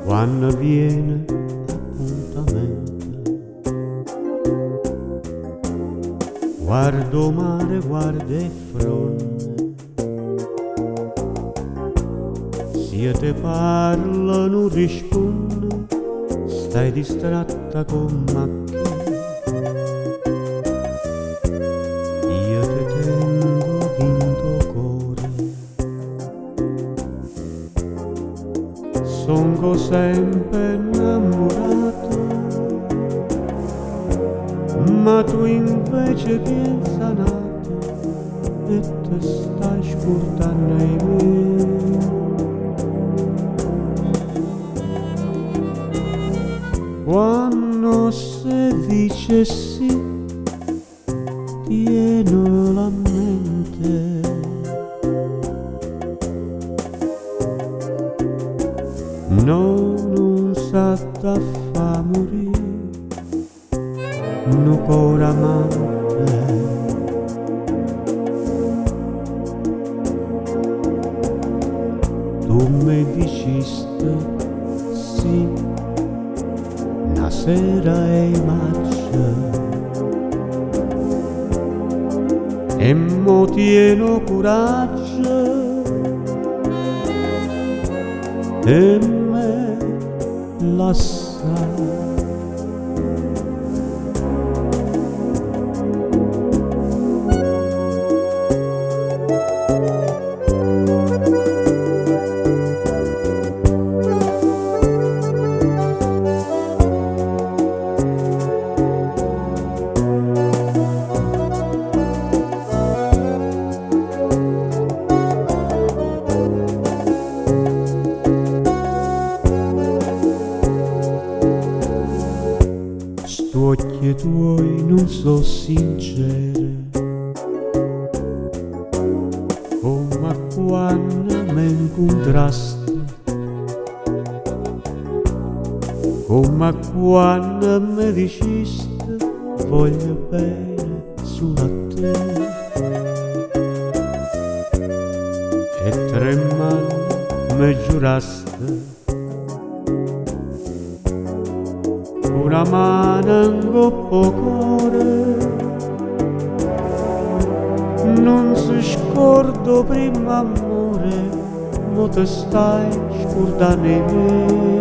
Quando viene appuntamento, guardo mare, guardo e fronte, se te parla non risponde, stai distratta con macchine. Io te tengo dentro cuore, sono sempre innamorato, ma tu invece pensa nato e te stai scordando di me. Quando si dice sì, tieno la mente, non sa da fa morire, no cuore amante. Tu mi diciste sì, una sera e marcia, e mo tieno coraggio e me lascia. Occhi tuoi non so sincere, come quando mi incontraste, come quando mi diciste voglio bene solo a te, e tremando mi giuraste una mano in coppo cuore, non si scordo prima amore, mo te stai scordando di me.